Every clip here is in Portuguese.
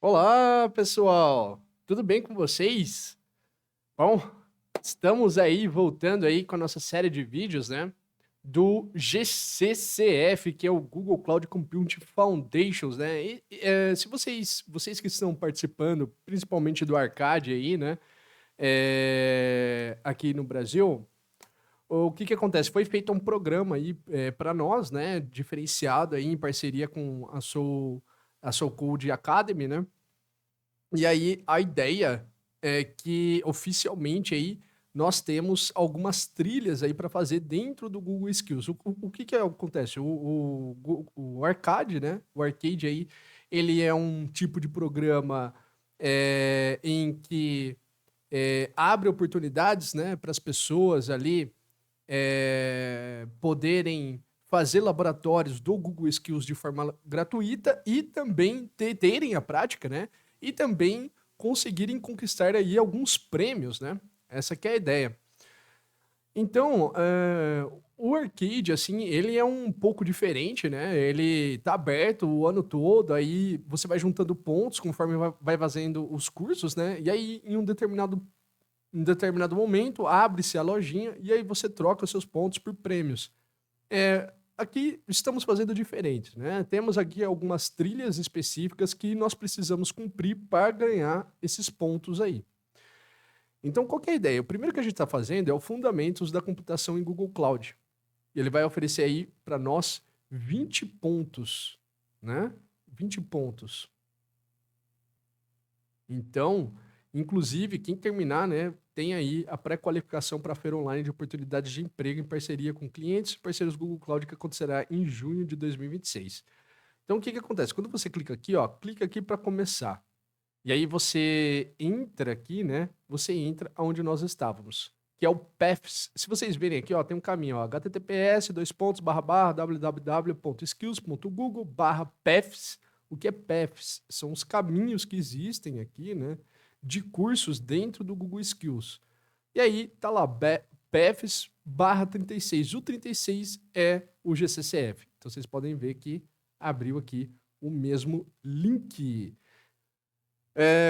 Olá, pessoal! Tudo bem com vocês? Bom, estamos aí voltando aí com a nossa série de vídeos, né? Do GCCF, que é o Google Cloud Computing Foundations, né? Se vocês que estão participando, principalmente do Arcade aí, né? Aqui no Brasil, o que que acontece? Foi feito um programa aí para nós, né? Diferenciado aí em parceria com a Soul Code Academy, né? E aí a ideia é que oficialmente aí nós temos algumas trilhas aí para fazer dentro do Google Skills. O que que acontece? O Arcade, né? O Arcade aí, ele é um tipo de programa em que abre oportunidades, né, para as pessoas ali poderem fazer laboratórios do Google Skills de forma gratuita e também terem a prática, né? E também conseguirem conquistar aí alguns prêmios, né? Essa que é a ideia. Então, o arcade, assim, ele é um pouco diferente, né? Ele tá aberto o ano todo, aí você vai juntando pontos conforme vai fazendo os cursos, né? E aí, em um determinado momento, abre-se a lojinha e aí você troca os seus pontos por prêmios. Aqui estamos fazendo diferente, né? Temos aqui algumas trilhas específicas que nós precisamos cumprir para ganhar esses pontos aí. Então, qual que é a ideia? O primeiro que a gente está fazendo é o Fundamentos da Computação em Google Cloud. E ele vai oferecer aí para nós 20 pontos, né? 20 pontos. Então, inclusive, quem terminar, né, tem aí a pré-qualificação para a feira online de oportunidades de emprego em parceria com clientes e parceiros Google Cloud, que acontecerá em junho de 2026. Então, o que que acontece? Quando você clica aqui, ó, clica aqui para começar. E aí você entra aqui, né? Você entra onde nós estávamos, que é o Paths. Se vocês verem aqui, ó, tem um caminho, ó, https://www.skills.google/paths. O que é Paths? São os caminhos que existem aqui, né, de cursos dentro do Google Skills. E aí tá lá Paths/36. O 36 é o GCCF. Então vocês podem ver que abriu aqui o mesmo link.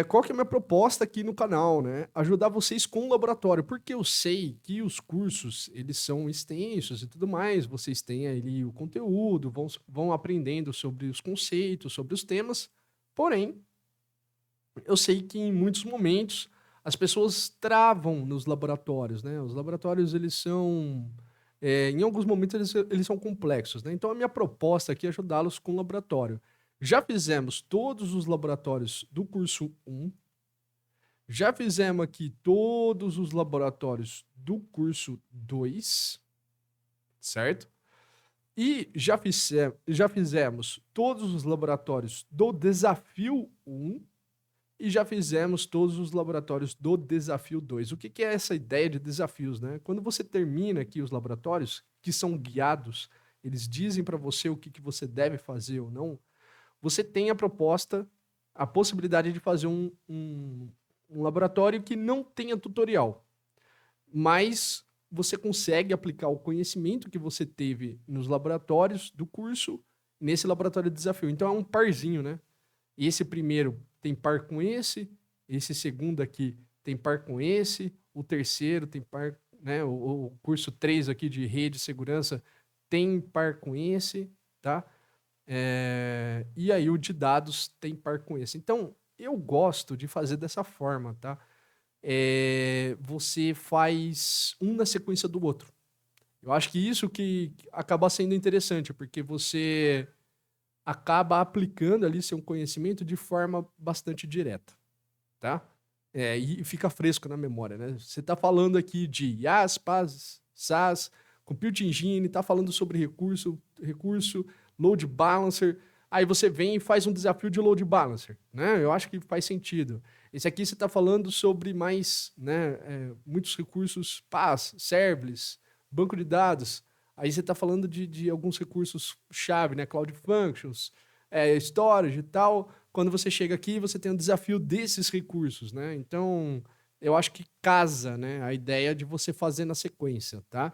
Qual que é a minha proposta aqui no canal, né? Ajudar vocês com o laboratório, porque eu sei que os cursos, eles são extensos e tudo mais, vocês têm ali o conteúdo, vão aprendendo sobre os conceitos, sobre os temas, porém, eu sei que em muitos momentos as pessoas travam nos laboratórios, né? Os laboratórios, em alguns momentos, eles são complexos, né? Então, a minha proposta aqui é ajudá-los com o laboratório. Já fizemos todos os laboratórios do curso 1, já fizemos aqui todos os laboratórios do curso 2, certo? E já fizemos todos os laboratórios do desafio 1 e já fizemos todos os laboratórios do desafio 2. O que que é essa ideia de desafios, né? Quando você termina aqui os laboratórios, que são guiados, eles dizem para você o que que você deve fazer ou não, você tem a possibilidade de fazer um laboratório que não tenha tutorial, mas você consegue aplicar o conhecimento que você teve nos laboratórios do curso nesse laboratório de desafio. Então é um parzinho, né? E esse primeiro tem par com esse segundo aqui tem par com esse, o terceiro tem par, né? O curso 3 aqui de rede de segurança tem par com esse, tá? E aí o de dados tem par com esse. Então, eu gosto de fazer dessa forma, tá? Você faz um na sequência do outro. Eu acho que isso que acaba sendo interessante, porque você acaba aplicando ali seu conhecimento de forma bastante direta, tá? E fica fresco na memória, né? Você está falando aqui de IaaS, PaaS, SaaS, Compute Engine, está falando sobre recurso, load balancer, aí você vem e faz um desafio de load balancer, né? Eu acho que faz sentido. Esse aqui você está falando sobre mais, né, muitos recursos PaaS, serverless, banco de dados, aí você está falando de alguns recursos-chave, né? Cloud Functions, storage e tal. Quando você chega aqui, você tem o desafio desses recursos, né? Então, eu acho que casa, né, a ideia de você fazer na sequência, tá?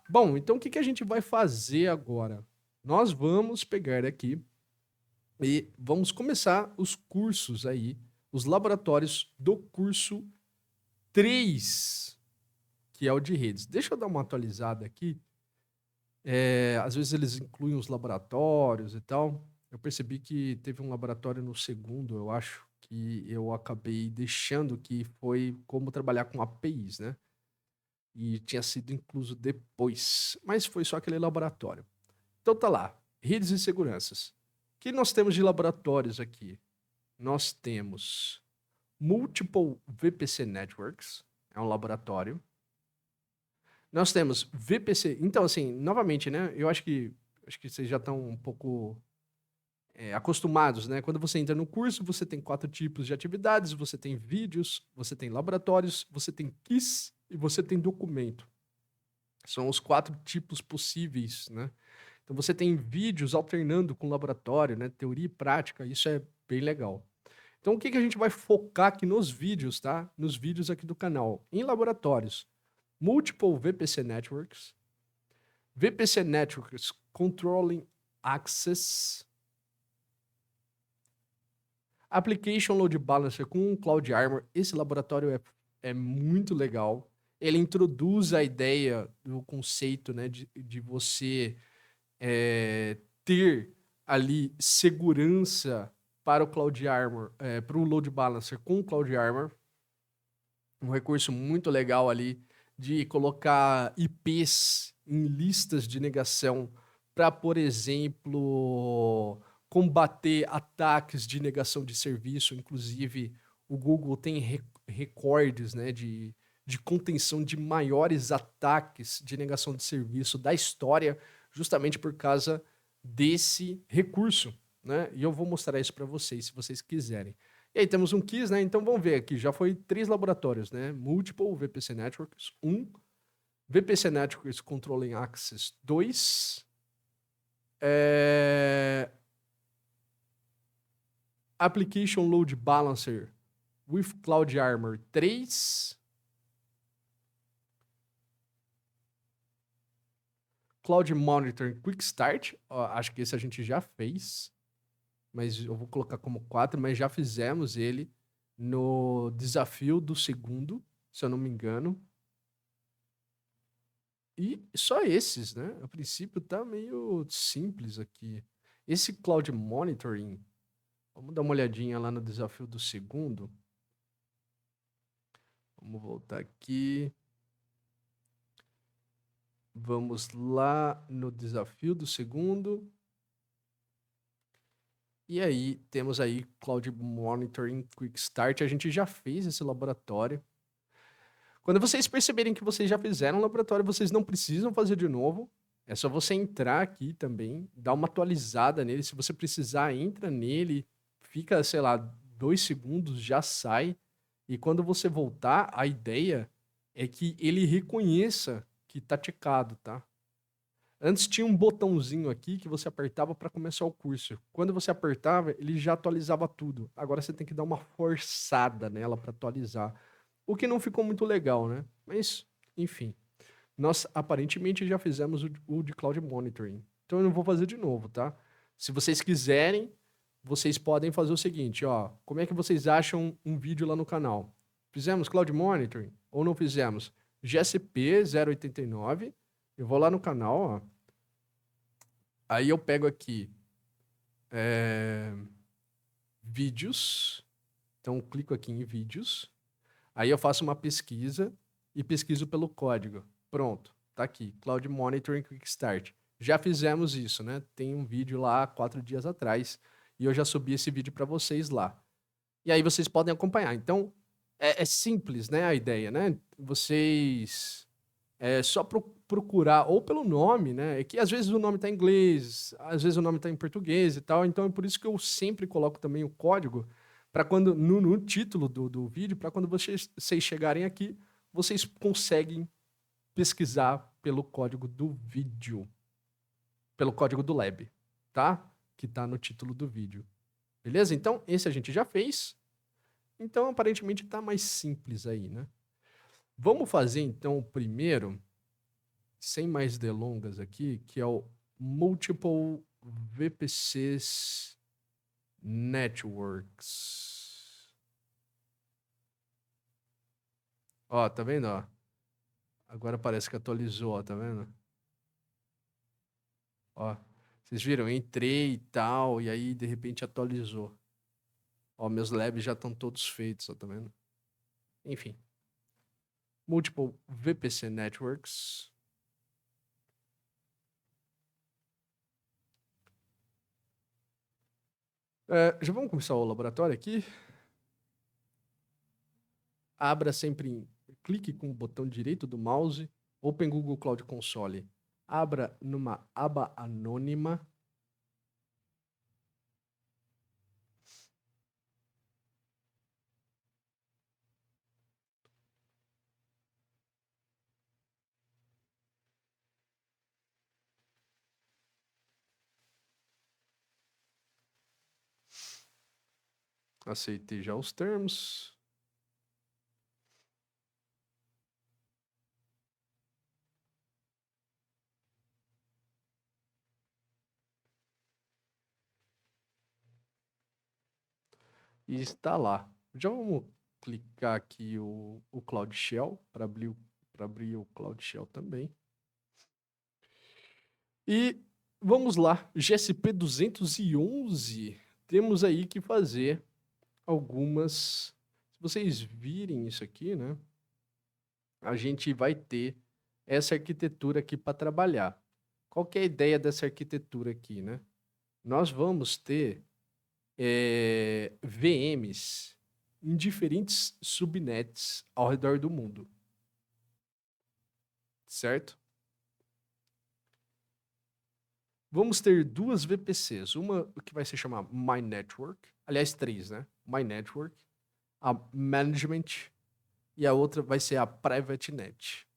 Bom, então o que que a gente vai fazer agora? Nós vamos pegar aqui E vamos começar os cursos aí, os laboratórios do curso 3, que é o de redes. Deixa eu dar uma atualizada aqui. Às vezes eles incluem os laboratórios e tal. Eu percebi que teve um laboratório no segundo, eu acho, que eu acabei deixando, que foi como trabalhar com APIs, né? E tinha sido incluso depois, mas foi só aquele laboratório. Então tá lá, redes e seguranças. O que nós temos de laboratórios aqui? Nós temos Multiple VPC Networks, é um laboratório. Nós temos VPC. Então, assim, novamente, né? Eu acho que vocês já estão um pouco acostumados, né? Quando você entra no curso, você tem 4 tipos de atividades: você tem vídeos, você tem laboratórios, você tem quiz e você tem documento. São os 4 tipos possíveis, né? Então você tem vídeos alternando com laboratório, né? Teoria e prática, isso é bem legal. Então o que que a gente vai focar aqui nos vídeos, tá? Nos vídeos aqui do canal. Em laboratórios, Multiple VPC Networks, VPC Networks Controlling Access, Application Load Balancer com Cloud Armor. Esse laboratório é muito legal. Ele introduz a ideia do conceito, né, de você ter ali segurança para o Cloud Armor, para o Load Balancer com o Cloud Armor. Um recurso muito legal ali de colocar IPs em listas de negação para, por exemplo, combater ataques de negação de serviço. Inclusive, o Google tem recordes, né, de contenção de maiores ataques de negação de serviço da história, justamente por causa desse recurso, né? E eu vou mostrar isso para vocês, se vocês quiserem. E aí temos um quiz, né? Então vamos ver aqui. Já foi 3 laboratórios, né? Multiple VPC Networks 1, VPC Networks Controlling Access 2, Application Load Balancer with Cloud Armor 3, Cloud Monitoring Quick Start. Ó, acho que esse a gente já fez, mas eu vou colocar como 4, mas já fizemos ele no desafio do segundo, se eu não me engano. E só esses, né? A princípio tá meio simples aqui. Esse Cloud Monitoring, vamos dar uma olhadinha lá no desafio do segundo. Vamos voltar aqui. Vamos lá no desafio do segundo. E aí, temos aí Cloud Monitoring Quick Start. A gente já fez esse laboratório. Quando vocês perceberem que vocês já fizeram o laboratório, vocês não precisam fazer de novo. É só você entrar aqui também, dar uma atualizada nele. Se você precisar, entra nele, fica, sei lá, 2 segundos, já sai. E quando você voltar, a ideia é que ele reconheça que tá checado, tá? Antes tinha um botãozinho aqui que você apertava para começar o curso. Quando você apertava, ele já atualizava tudo. Agora você tem que dar uma forçada nela para atualizar. O que não ficou muito legal, né? Mas, enfim. Nós aparentemente já fizemos o de Cloud Monitoring. Então eu não vou fazer de novo, tá? Se vocês quiserem, vocês podem fazer o seguinte, ó. Como é que vocês acham um vídeo lá no canal? Fizemos Cloud Monitoring ou não fizemos? GSP 089. Eu vou lá no canal, ó. Aí eu pego aqui vídeos. Então eu clico aqui em vídeos. Aí eu faço uma pesquisa e pesquiso pelo código. Pronto, tá aqui. Cloud Monitoring Quick Start. Já fizemos isso, né? Tem um vídeo lá 4 dias atrás e eu já subi esse vídeo para vocês lá. E aí vocês podem acompanhar. Então, é simples, né, a ideia, né? Vocês só procurar ou pelo nome, né? É que às vezes o nome tá em inglês, às vezes o nome tá em português e tal. Então é por isso que eu sempre coloco também o código para quando no título do vídeo, para quando vocês chegarem aqui, vocês conseguem pesquisar pelo código do vídeo, pelo código do lab, tá? Que tá no título do vídeo. Beleza? Então, esse a gente já fez. Então, aparentemente tá mais simples aí, né? Vamos fazer então o primeiro, sem mais delongas aqui, que é o Multiple VPCs Networks. Ó, tá vendo, ó? Agora parece que atualizou, ó, tá vendo? Ó, vocês viram? Eu entrei e tal, e aí de repente atualizou. Ó, meus labs já estão todos feitos, ó, tá vendo? Enfim. Multiple VPC Networks. Já vamos começar o laboratório aqui. Abra sempre, clique com o botão direito do mouse, Open Google Cloud Console. Abra numa aba anônima. Aceitei já os termos. E está lá. Já vamos clicar aqui o Cloud Shell para abrir o Cloud Shell também. E vamos lá, GSP 211. Temos aí que fazer algumas. Se vocês virem isso aqui, né? A gente vai ter essa arquitetura aqui para trabalhar. Qual que é a ideia dessa arquitetura aqui, né? Nós vamos ter VMs em diferentes subnets ao redor do mundo. Certo? Vamos ter duas VPCs. Uma que vai se chamar My Network. Aliás, três, né? My Network, a Management e a outra vai ser a Private Net.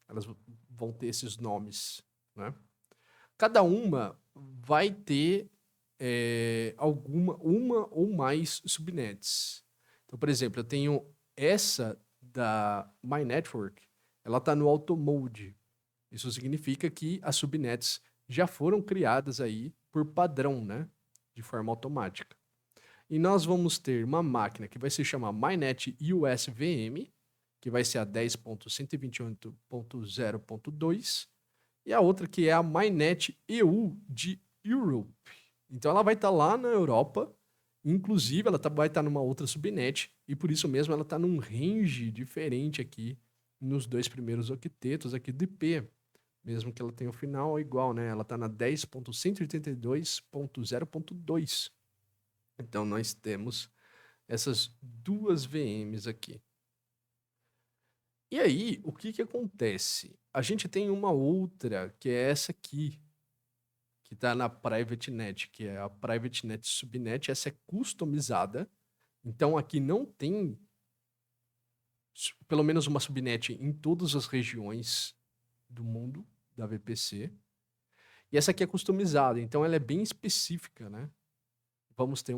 Elas vão ter esses nomes, né? Cada uma vai ter uma ou mais subnets. Então, por exemplo, eu tenho essa da My Network, ela está no Auto Mode. Isso significa que as subnets já foram criadas aí por padrão, né? De forma automática. E nós vamos ter uma máquina que vai se chamar MyNet US VM, que vai ser a 10.128.0.2, e a outra que é a MyNet EU de Europe. Então ela vai estar lá na Europa, inclusive ela vai estar numa outra subnet, e por isso mesmo ela está num range diferente aqui nos dois primeiros octetos aqui do IP. Mesmo que ela tenha o final igual, né? Ela está na 10.182.0.2. Então nós temos essas duas VMs aqui. E aí, o que acontece? A gente tem uma outra, que é essa aqui, que está na Private Net, que é a Private Net Subnet. Essa é customizada. Então aqui não tem pelo menos uma subnet em todas as regiões do mundo da VPC. E essa aqui é customizada, então ela é bem específica, né? Vamos ter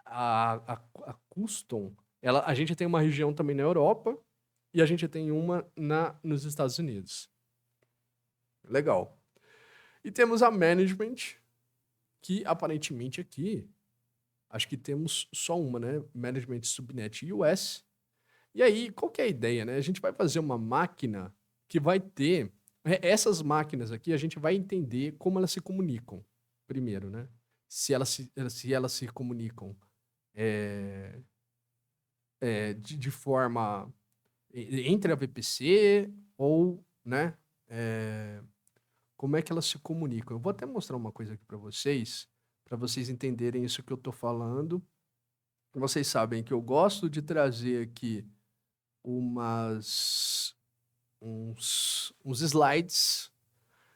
a custom, a gente tem uma região também na Europa e a gente tem uma nos Estados Unidos. Legal. E temos a management, que aparentemente aqui, acho que temos só uma, né? Management Subnet US. E aí, qual que é a ideia, né? A gente vai fazer uma máquina que vai ter... Essas máquinas aqui, a gente vai entender como elas se comunicam, primeiro, né? Se elas se comunicam de forma entre a VPC ou, né? Como é que elas se comunicam? Eu vou até mostrar uma coisa aqui para vocês entenderem isso que eu estou falando. Vocês sabem que eu gosto de trazer aqui uns slides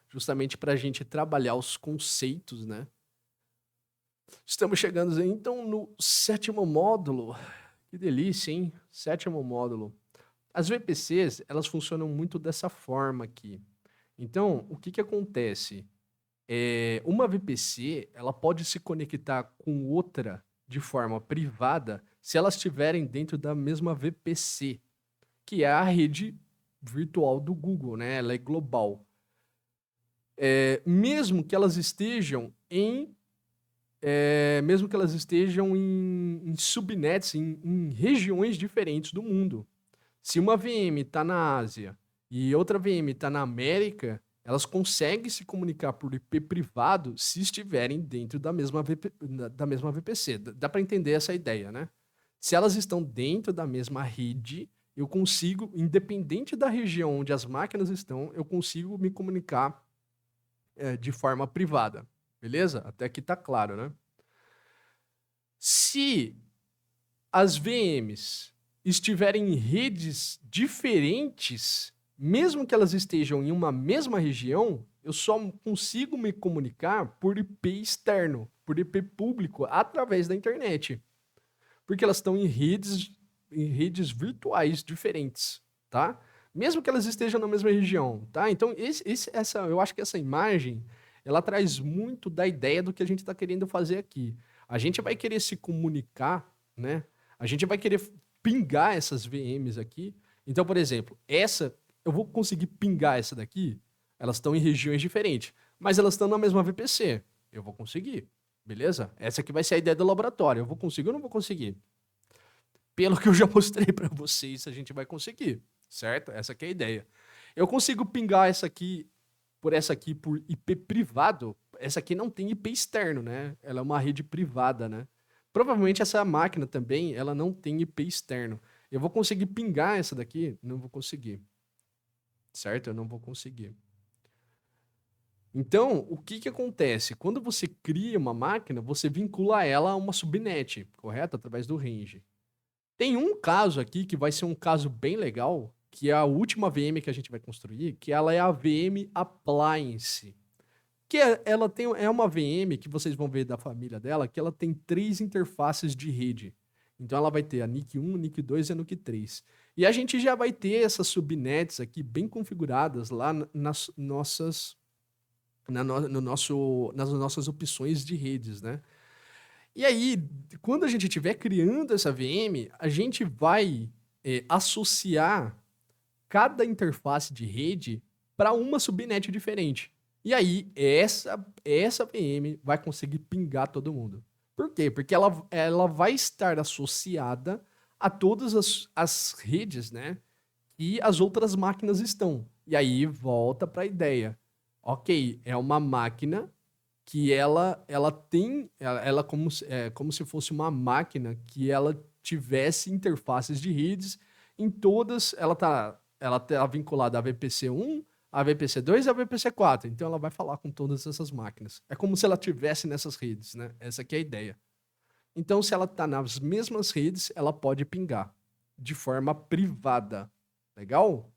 justamente para a gente trabalhar os conceitos, né? Estamos chegando aí, então, no 7º módulo. Que delícia, hein? 7º módulo. As VPCs, elas funcionam muito dessa forma aqui. Então, o que acontece? Uma VPC, ela pode se conectar com outra de forma privada se elas estiverem dentro da mesma VPC, que é a rede virtual do Google, né? Ela é global. Mesmo que elas estejam em mesmo que elas estejam em subnets, em regiões diferentes do mundo. Se uma VM está na Ásia e outra VM está na América, elas conseguem se comunicar por IP privado se estiverem dentro da mesma VPC. Dá para entender essa ideia, né? Se elas estão dentro da mesma rede, eu consigo, independente da região onde as máquinas estão, eu consigo me comunicar de forma privada. Beleza? Até aqui tá claro, né? Se as VMs estiverem em redes diferentes, mesmo que elas estejam em uma mesma região, eu só consigo me comunicar por IP externo, por IP público, através da internet. Porque elas estão em redes virtuais diferentes, tá? Mesmo que elas estejam na mesma região, tá? Então, eu acho que essa imagem, ela traz muito da ideia do que a gente está querendo fazer aqui. A gente vai querer se comunicar, né? A gente vai querer pingar essas VMs aqui. Então, por exemplo, eu vou conseguir pingar essa daqui, elas estão em regiões diferentes, mas elas estão na mesma VPC. Eu vou conseguir, beleza? Essa aqui vai ser a ideia do laboratório. Eu vou conseguir ou não vou conseguir? Pelo que eu já mostrei para vocês, a gente vai conseguir, certo? Essa aqui é a ideia. Eu consigo pingar essa aqui por IP privado. Essa aqui não tem IP externo, né? Ela é uma rede privada, né? Provavelmente essa máquina também, ela não tem IP externo. Eu vou conseguir pingar essa daqui? Não vou conseguir. Certo? Eu não vou conseguir. Então, o que acontece? Quando você cria uma máquina, você vincula ela a uma subnet, correto? Através do range. Tem um caso aqui que vai ser um caso bem legal, que é a última VM que a gente vai construir, que ela é a VM Appliance. É uma VM que vocês vão ver da família dela, que ela tem 3 interfaces de rede. Então ela vai ter a NIC 1, a NIC 2 e a NIC 3. E a gente já vai ter essas subnets aqui bem configuradas lá nas nossas nas nossas opções de redes, né? E aí, quando a gente estiver criando essa VM, a gente vai associar cada interface de rede para uma subnet diferente. E aí, essa VM vai conseguir pingar todo mundo. Por quê? Porque ela vai estar associada a todas as redes, né? E as outras máquinas estão. E aí, volta para a ideia. Ok, é uma máquina que ela tem, ela como se fosse uma máquina que ela tivesse interfaces de redes em todas, ela tá vinculada à VPC1, à VPC2 e à VPC4. Então ela vai falar com todas essas máquinas. É como se ela tivesse nessas redes, né? Essa aqui é a ideia. Então, se ela está nas mesmas redes, ela pode pingar de forma privada. Legal?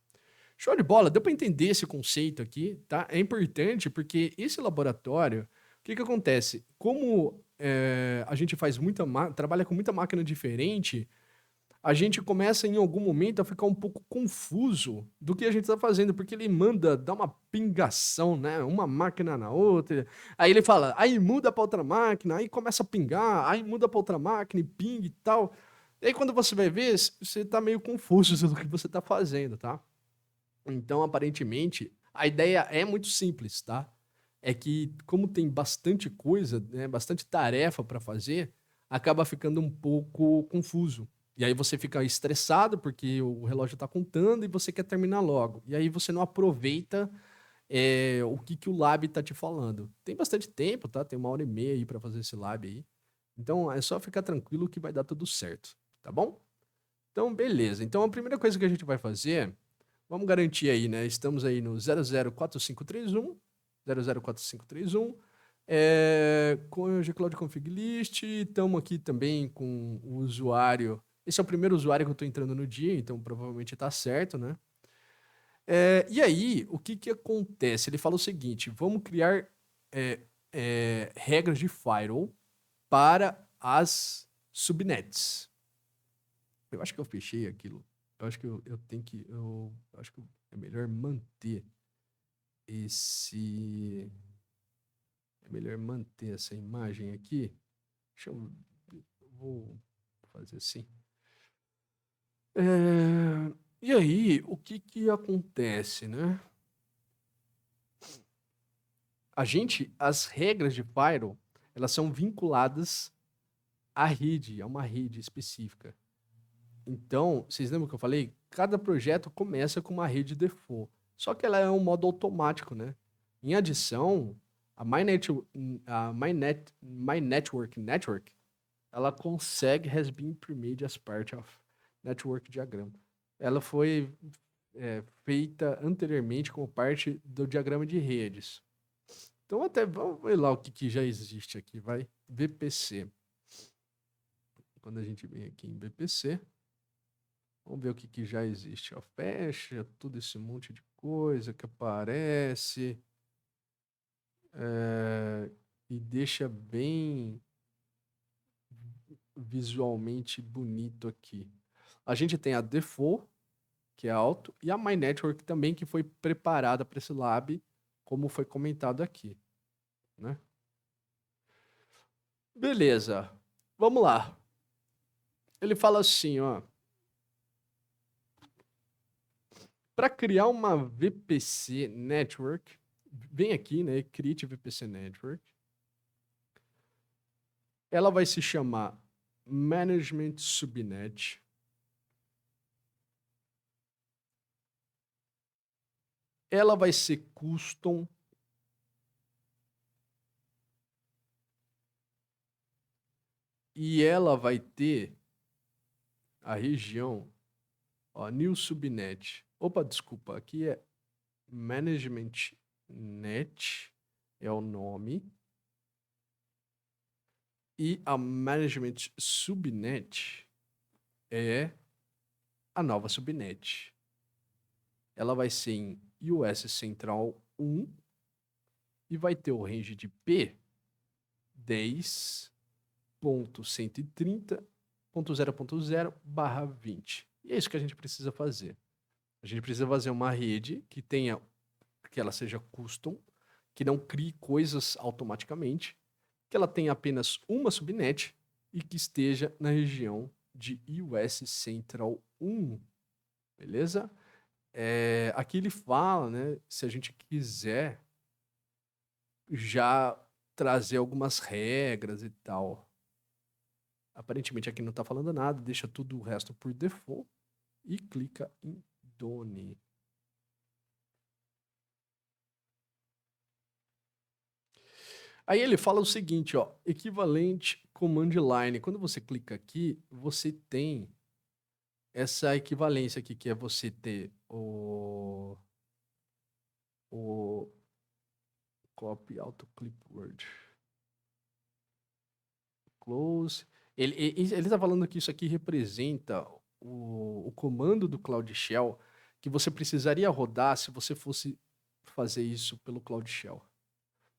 Show de bola, deu para entender esse conceito aqui, tá? É importante porque esse laboratório, o que acontece? Como a gente trabalha com muita máquina diferente, a gente começa em algum momento a ficar um pouco confuso do que a gente está fazendo, porque ele manda dar uma pingação, né? Uma máquina na outra. Aí ele fala, aí muda para outra máquina, aí começa a pingar, aí muda para outra máquina e pinga e tal. E aí quando você vai ver, você está meio confuso do que você está fazendo, tá? Então, aparentemente, a ideia é muito simples, tá? É que, como tem bastante coisa, né, bastante tarefa para fazer, acaba ficando um pouco confuso. E aí você fica estressado porque o relógio está contando e você quer terminar logo. E aí você não aproveita o que o lab está te falando. Tem bastante tempo, tá? Tem 1h30 aí para fazer esse lab aí. Então é só ficar tranquilo que vai dar tudo certo, tá bom? Então, beleza. Então a primeira coisa que a gente vai fazer, vamos garantir aí, né? Estamos aí no 004531, 004531, com o Gcloud Config List, estamos aqui também com o usuário. Esse é o primeiro usuário que eu estou entrando no dia, então provavelmente está certo, né? E aí, o que acontece? Ele fala o seguinte: vamos criar regras de firewall para as subnets. Eu acho que eu fechei aquilo. Eu acho que eu tenho que. Eu acho que é melhor manter esse. É melhor manter essa imagem aqui. Deixa eu. Vou fazer assim. E aí, o que acontece, né? As regras de firewall, elas são vinculadas à rede, a uma rede específica. Então, vocês lembram que eu falei? Cada projeto começa com uma rede default. Só que ela é um modo automático, né? Em adição, My Network, ela consegue has been permitted as part of network diagram. Ela foi feita anteriormente como parte do diagrama de redes. Então, até vamos ver lá o que já existe aqui, vai. VPC. Quando a gente vem aqui em VPC, vamos ver o que já existe. Ó, fecha tudo esse monte de coisa que aparece. E deixa bem visualmente bonito aqui. A gente tem a Default, que é alto, e a My Network também, que foi preparada para esse lab, como foi comentado aqui, né? Beleza, vamos lá. Ele fala assim, ó. Para criar uma VPC Network, vem aqui, né? Create VPC Network. Ela vai se chamar Management Subnet. Ela vai ser custom. E ela vai ter a região, ó, New Subnet. Opa, desculpa, aqui é Management Net, é o nome. E a Management Subnet é a nova subnet. Ela vai ser em US Central 1 e vai ter o range de P 10.130.0.0/20. E é isso que a gente precisa fazer. A gente precisa fazer uma rede que tenha, que ela seja custom, que não crie coisas automaticamente, que ela tenha apenas uma subnet e que esteja na região de US Central 1. Beleza? Aqui ele fala, né, se a gente quiser já trazer algumas regras e tal. Aparentemente aqui não está falando nada, deixa tudo o resto por default e clica em Done. Aí ele fala o seguinte, ó, equivalente command line. Quando você clica aqui, você tem essa equivalência aqui, que é você ter o copy auto clipboard. Close. Ele está falando que isso aqui representa o comando do Cloud Shell que você precisaria rodar se você fosse fazer isso pelo Cloud Shell.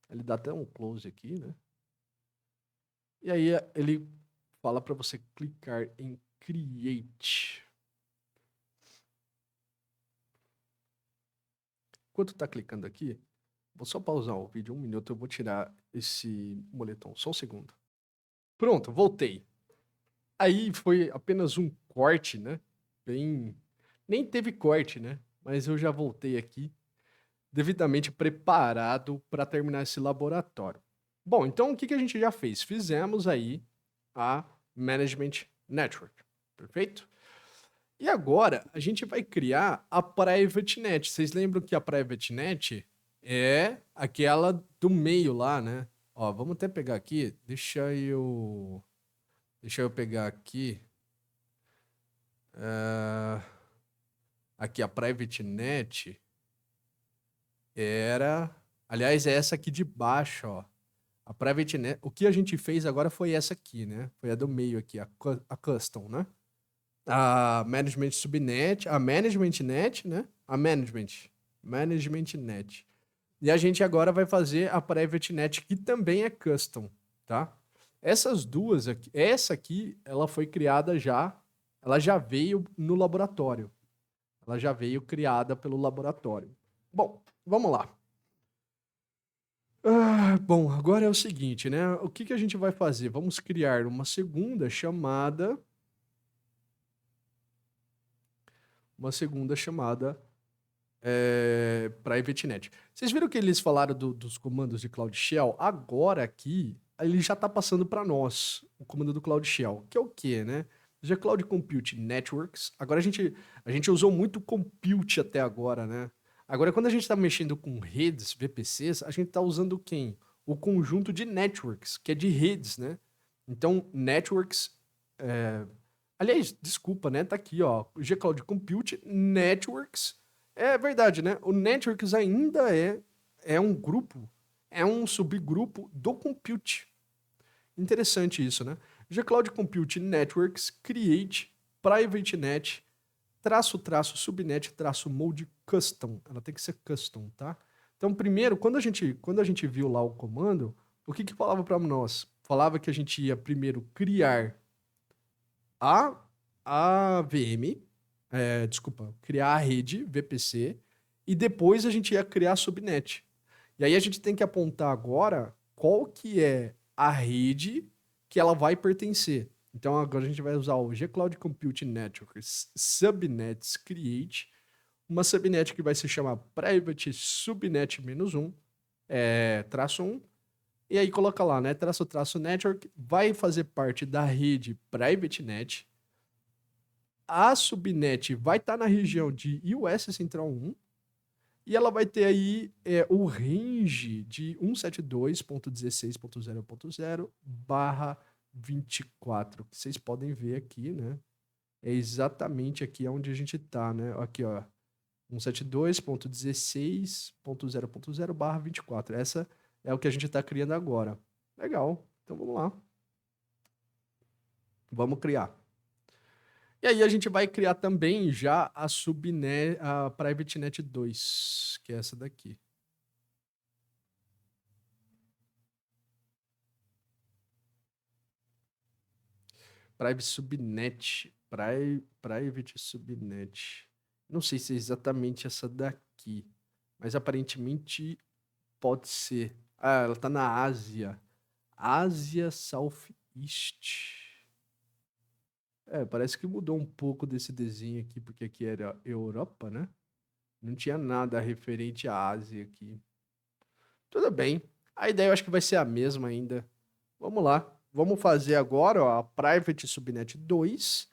Ele dá até um close aqui, né? E aí ele fala para você clicar em Create. Enquanto está clicando aqui, vou só pausar o vídeo 1 minuto, eu vou tirar esse moletom, só um segundo. Pronto, voltei. Aí foi apenas um corte, né? Nem teve corte, né? Mas eu já voltei aqui, devidamente preparado para terminar esse laboratório. Bom, então o que a gente já fez? Fizemos aí a Management Network, perfeito? E agora a gente vai criar a Private Net. Vocês lembram que a Private Net é aquela do meio lá, né? Ó, vamos até pegar aqui, deixa eu pegar aqui. Aqui a Private Net era... Aliás, é essa aqui de baixo, ó. A Private Net... O que a gente fez agora foi essa aqui, né? Foi a do meio aqui, a Custom, né? A Management Subnet, a Management Net, né? A Management Net. E a gente agora vai fazer a Private Net, que também é Custom, tá? Essas duas aqui, essa aqui, ela foi criada já, ela já veio no laboratório. Ela já veio criada pelo laboratório. Bom, vamos lá. Bom, agora é o seguinte, né? O que a gente vai fazer? Vamos criar uma segunda chamada. Private Net. Vocês viram que eles falaram dos comandos de Cloud Shell? Agora aqui, ele já está passando para nós o comando do Cloud Shell, que é o quê, né? Já Cloud Compute Networks. Agora a gente usou muito compute até agora, né? Agora, quando a gente está mexendo com redes, VPCs, a gente está usando quem? O conjunto de networks, que é de redes, né? Então, networks. Aliás, desculpa, né? Tá aqui, ó. G-Cloud Compute Networks. É verdade, né? O Networks ainda é um grupo, é um subgrupo do Compute. Interessante isso, né? G-Cloud Compute Networks Create Private Net subnet mode custom. Ela tem que ser custom, tá? Então, primeiro, quando a gente viu lá o comando, o que falava para nós? Falava que a gente ia primeiro criar a VM, criar a rede VPC, e depois a gente ia criar a subnet. E aí a gente tem que apontar agora qual que é a rede que ela vai pertencer. Então agora a gente vai usar o G-Cloud Compute Networks Subnets Create, uma subnet que vai se chamar Private Subnet -1, -1, e aí coloca lá, né, -- network, vai fazer parte da rede Private Net. A subnet vai estar na região de US Central 1, e ela vai ter aí o range de 172.16.0.0/24, que vocês podem ver aqui, né? É exatamente aqui onde a gente está, né? Aqui, ó, 172.16.0.0/24. Essa é o que a gente está criando agora. Legal. Então vamos lá. Vamos criar. E aí a gente vai criar também já a subnet, a Private Net 2, que é essa daqui. Private Subnet. Não sei se é exatamente essa daqui, mas aparentemente pode ser. Ah, ela tá na Ásia. Ásia Southeast. Parece que mudou um pouco desse desenho aqui, porque aqui era Europa, né? Não tinha nada referente à Ásia aqui. Tudo bem. A ideia eu acho que vai ser a mesma ainda. Vamos lá. Vamos fazer agora, ó, a Private Subnet 2.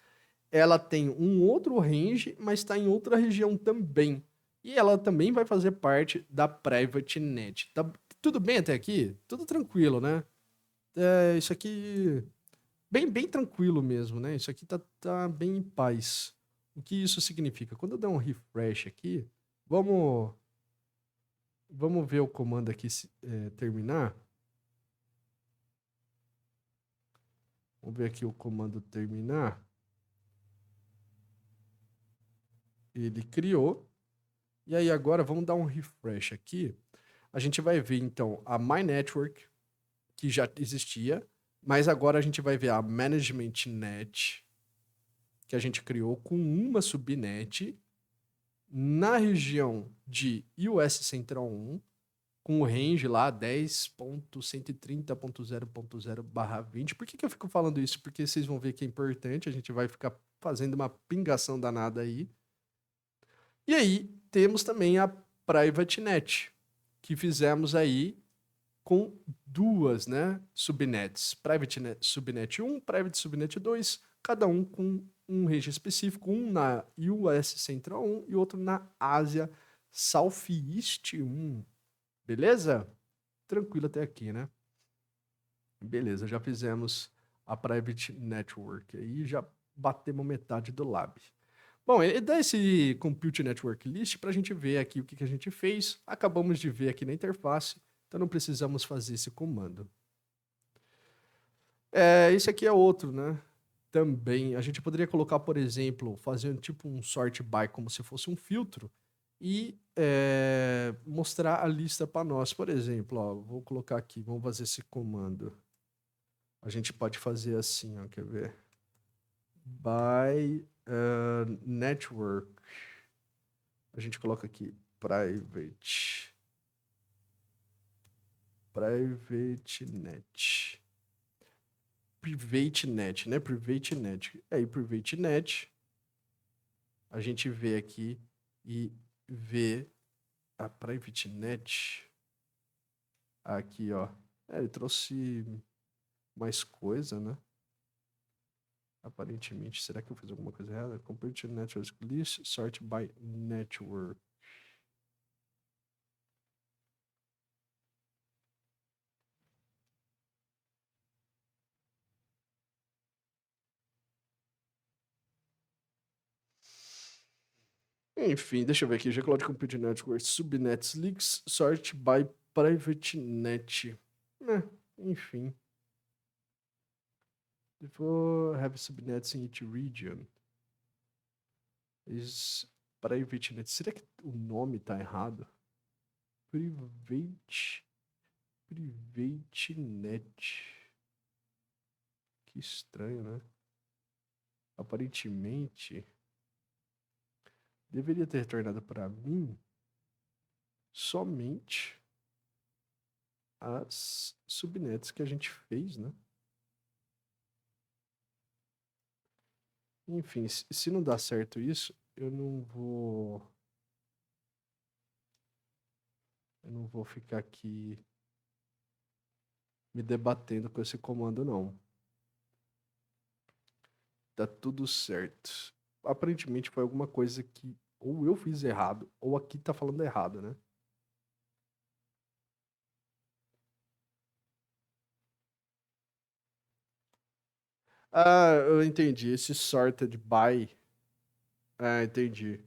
Ela tem um outro range, mas está em outra região também. E ela também vai fazer parte da Private Net. Tá tudo bem até aqui? Tudo tranquilo, né? Isso aqui bem tranquilo mesmo, né? Isso aqui tá bem em paz. O que isso significa? Quando eu der um refresh aqui, vamos ver o comando aqui terminar. Vamos ver aqui o comando terminar. Ele criou. E aí agora vamos dar um refresh aqui. A gente vai ver então a My Network, que já existia, mas agora a gente vai ver a Management Net, que a gente criou com uma subnet na região de US Central 1, com o range lá 10.130.0.0/20. Por que eu fico falando isso? Porque vocês vão ver que é importante, a gente vai ficar fazendo uma pingação danada aí. E aí temos também a Private Net, que fizemos aí com duas, né, subnets. Private Net, Subnet 1, Private Subnet 2, cada um com um range específico, um na US Central 1 e outro na Ásia Southeast 1. Beleza? Tranquilo até aqui, né? Beleza, já fizemos a Private Network aí, já batemos metade do lab. Bom, ele dá esse Compute Network List para a gente ver aqui o que a gente fez. Acabamos de ver aqui na interface, então não precisamos fazer esse comando. Esse aqui é outro, né? Também, a gente poderia colocar, por exemplo, fazer tipo um sort by como se fosse um filtro e mostrar a lista para nós. Por exemplo, ó, vou colocar aqui, vamos fazer esse comando. A gente pode fazer assim, ó, quer ver? By network. A gente coloca aqui private net. Private net, né? Private net. Aí, private net. A gente vê aqui e vê a private net. Aqui, ó. Ele trouxe mais coisa, né? Aparentemente, será que eu fiz alguma coisa errada? Complete network list, sort by network. Enfim, deixa eu ver aqui. G-Cloud Computing Network, Subnets Leaks, Sort by Private Net. Enfim. Vou have subnets in each region. Is Private Net. Será que o nome tá errado? Private Net. Que estranho, né? Aparentemente, deveria ter retornado para mim somente as subnets que a gente fez, né? Enfim, se não dá certo isso, eu não vou ficar aqui me debatendo com esse comando, não. Tá tudo certo. Aparentemente foi alguma coisa que ou eu fiz errado, ou aqui tá falando errado, né? Ah, eu entendi. Esse sorted by. Ah, entendi.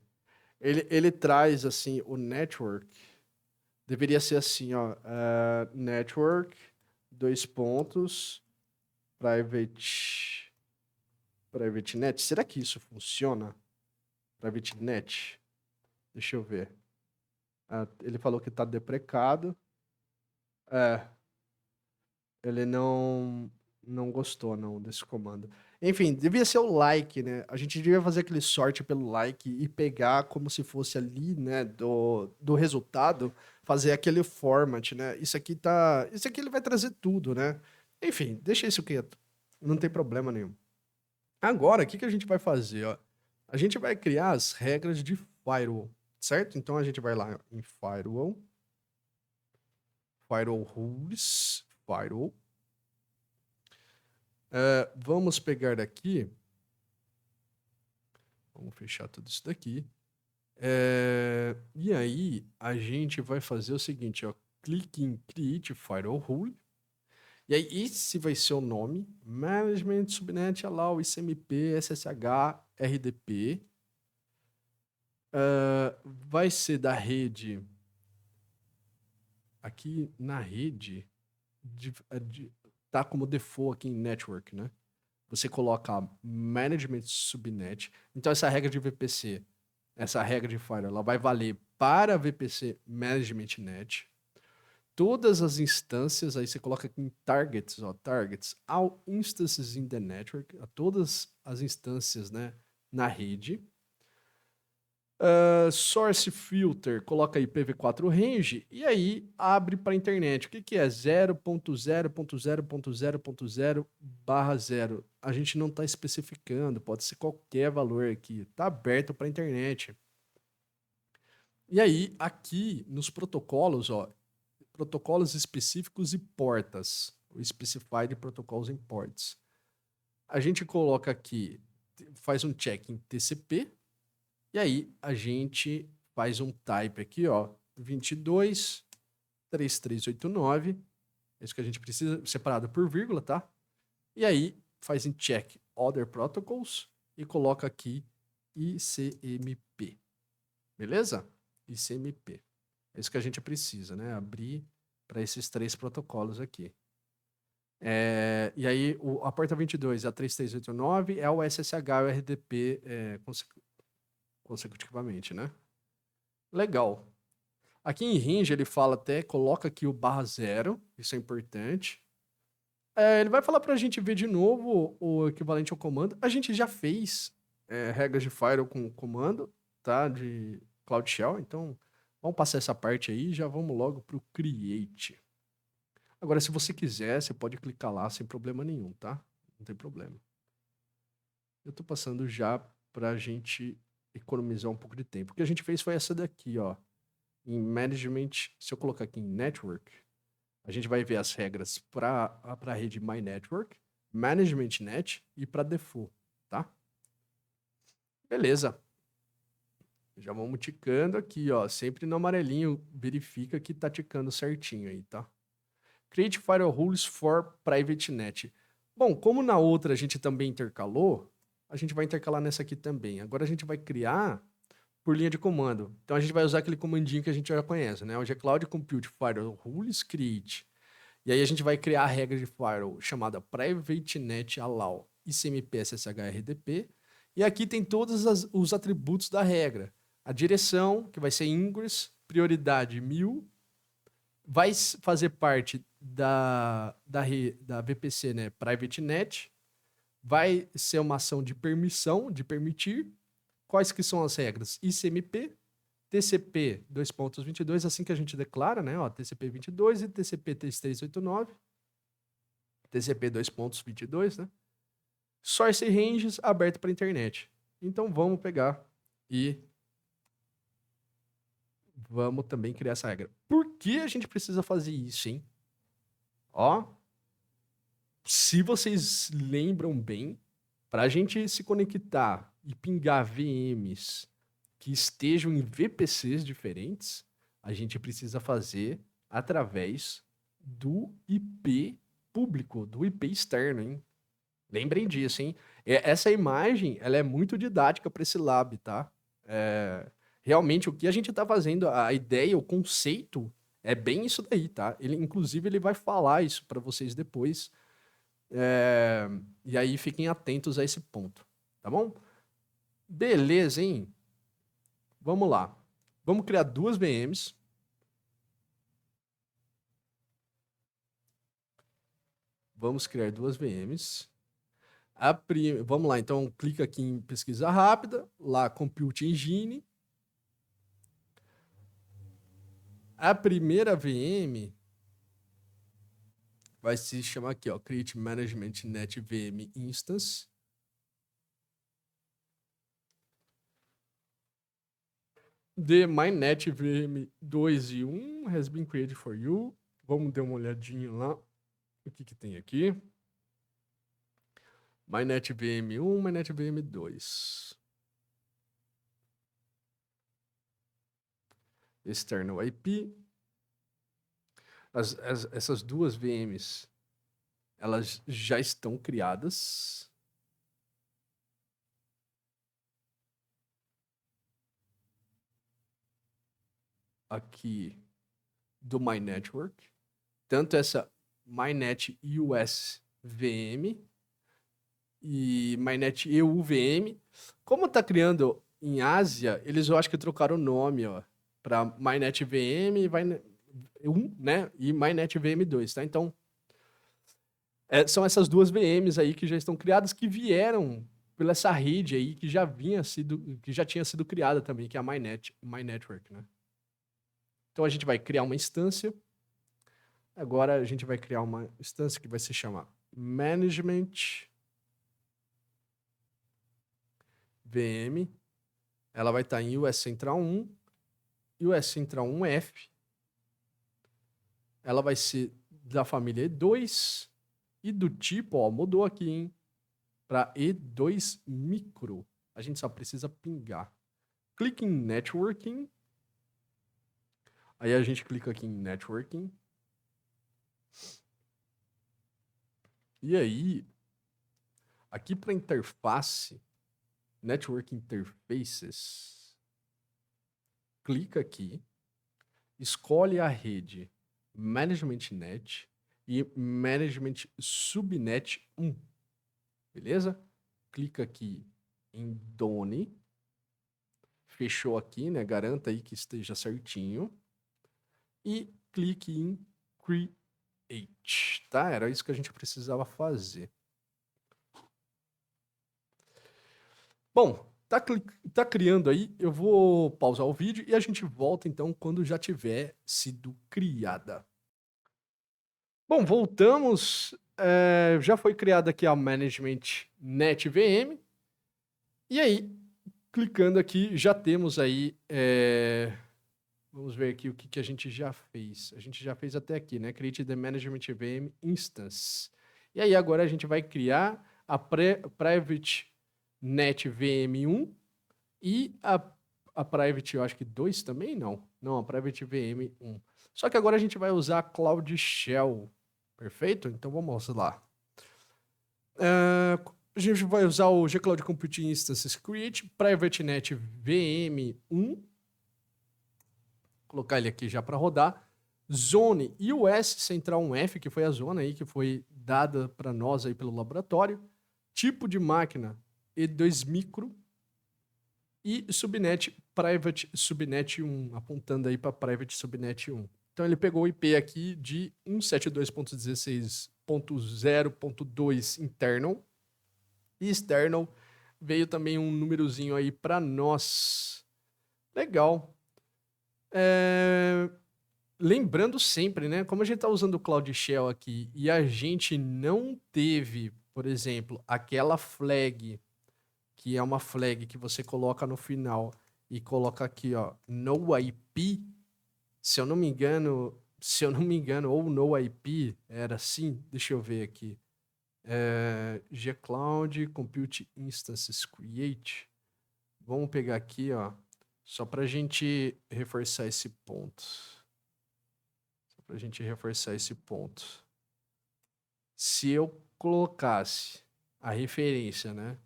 Ele traz, assim, o network. Deveria ser assim, ó. Network, dois pontos, private net. Será que isso funciona? Private net? Deixa eu ver. Ele falou que tá deprecado. É, ele não gostou não desse comando. Enfim, devia ser o like, né? A gente devia fazer aquele sorte pelo like e pegar como se fosse ali, né, do resultado, fazer aquele format, né? Isso aqui ele vai trazer tudo, né? Enfim, deixa isso quieto. Não tem problema nenhum. Agora, o que que a gente vai fazer, ó? A gente vai criar as regras de firewall, certo? Então a gente vai lá em firewall, firewall rules, firewall. Vamos pegar aqui. Vamos fechar tudo isso daqui. E aí, a gente vai fazer o seguinte, ó. Clique em Create Firewall Rule. E aí, esse vai ser o nome. Management Subnet Allow ICMP SSH RDP. Vai ser da rede. Aqui na rede, tá como default aqui em Network, né? Você coloca Management Subnet. Então, essa regra de VPC, essa regra de firewall, ela vai valer para VPC Management Net. Todas as instâncias, aí você coloca aqui em targets, ó, targets, all instances in the network, a todas as instâncias, né, na rede. Source filter, coloca aí PV4 range e aí abre para a internet. O que que é 0.0.0.0.0/0? A gente não está especificando, pode ser qualquer valor aqui. Está aberto para a internet. E aí, aqui nos protocolos, ó, protocolos específicos e portas, o Specified Protocols and Ports. A gente coloca aqui, faz um check em TCP, e aí a gente faz um type aqui, ó, 22.3389, é isso que a gente precisa, separado por vírgula, tá? E aí faz em check Other Protocols e coloca aqui ICMP, beleza? ICMP. É isso que a gente precisa, né? Abrir para esses três protocolos aqui. E aí, a porta 22, a 3389, é o SSH e o RDP consecutivamente, né? Legal. Aqui em range ele fala até, coloca aqui o /0, isso é importante. Ele vai falar para a gente ver de novo o equivalente ao comando. A gente já fez regras de firewall com comando, tá? De Cloud Shell, então vamos passar essa parte aí e já vamos logo para o create. Agora, se você quiser, você pode clicar lá sem problema nenhum, tá? Não tem problema. Eu tô passando já pra gente economizar um pouco de tempo. O que a gente fez foi essa daqui, ó. Em Management, se eu colocar aqui em Network, A gente vai ver as regras para a rede My Network, Management Net e para Default, tá? Beleza. Já vamos ticando aqui, ó. Sempre no amarelinho, verifica que tá ticando certinho aí, tá? Create Firewall Rules for Private Net. Bom, como na outra a gente também intercalou, a gente vai intercalar nessa aqui também. Agora a gente vai criar por linha de comando. Então a gente vai usar aquele comandinho que a gente já conhece, né? O Cloud Compute Firewall Rules Create. E aí a gente vai criar a regra de firewall chamada Private Net Allow ICMP SSH-RDP. E aqui tem todos os atributos da regra. A direção, que vai ser ingress, prioridade 1000, vai fazer parte da VPC, né, Private Net, vai ser uma ação de permissão, de permitir. Quais que são as regras? ICMP, TCP 2.22, assim que a gente declara, né, ó, TCP 22 e TCP 3389, TCP 2.22, né, source ranges aberto para internet. Então vamos pegar e vamos também criar essa regra. Por que a gente precisa fazer isso, hein? Ó, se vocês lembram bem, para a gente se conectar e pingar VMs que estejam em VPCs diferentes, a gente precisa fazer através do IP público, do IP externo, hein? Lembrem disso, hein? Essa imagem, ela é muito didática para esse lab, tá? Realmente, o que a gente está fazendo, a ideia, o conceito, é bem isso daí, tá? Inclusive, ele vai falar isso para vocês depois. E aí, fiquem atentos a esse ponto, tá bom? Beleza, hein? Vamos lá. Vamos criar duas VMs. Vamos criar duas VMs. Vamos lá, então clica aqui em pesquisa rápida, lá Compute Engine. A primeira VM vai se chamar aqui, ó, Create Management Net VM Instance. The MyNet VM 2 e 1 has been created for you. Vamos dar uma olhadinha lá. O que tem aqui? MyNet VM 1, MyNet VM 2. External IP. Essas duas VMs, elas já estão criadas. Aqui do My Network. Tanto essa MyNet US VM e MyNet EU VM. Como tá criando em Ásia, eles eu acho que trocaram o nome, ó, para MyNet VM e né? E MyNet VM2, tá? Então, são essas duas VMs aí que já estão criadas, que vieram pela essa rede aí que já tinha sido criada também, que é a My Network, né? Então a gente vai criar uma instância. Agora a gente vai criar uma instância que vai se chamar Management VM. Ela vai estar em US Central 1, US Central 1F. Ela vai ser da família E2 e do tipo, ó, mudou aqui, hein, para E2 Micro. A gente só precisa pingar. Clique em Networking. Aí a gente clica aqui em Networking. E aí, aqui para interface, Network Interfaces, clica aqui, escolhe a rede Management Net e Management Subnet 1, beleza? Clica aqui em Done, fechou aqui, né? Garanta aí que esteja certinho e clique em Create, tá? Era isso que a gente precisava fazer. Bom, tá criando aí, eu vou pausar o vídeo e a gente volta então quando já tiver sido criada. Bom, voltamos. Já foi criada aqui a Management Net VM. E aí, clicando aqui, já temos aí Vamos ver aqui o que a gente já fez. A gente já fez até aqui, né? Create the Management VM Instance. E aí agora a gente vai criar a Private Net VM1 e a Private, eu acho que 2 também, não. Não, a Private VM1. Só que agora a gente vai usar a Cloud Shell. Perfeito? Então vamos lá. A gente vai usar o G-Cloud Computing Instances Create Private Net VM1. Colocar ele aqui já para rodar. Zone US Central 1F, que foi a zona aí que foi dada para nós aí pelo laboratório. Tipo de máquina E2 micro. E subnet Private Subnet 1, apontando aí para Private Subnet 1. Então ele pegou o IP aqui de 172.16.0.2 internal. E external veio também um númerozinho aí para nós. Legal. Lembrando sempre, né? Como a gente está usando o Cloud Shell aqui e a gente não teve, por exemplo, aquela flag, que é uma flag que você coloca no final e coloca aqui, ó, no IP. Se eu não me engano, ou no IP era assim. Deixa eu ver aqui. G-Cloud Compute Instances Create. Vamos pegar aqui, ó, só para a gente reforçar esse ponto. Se eu colocasse a referência, né?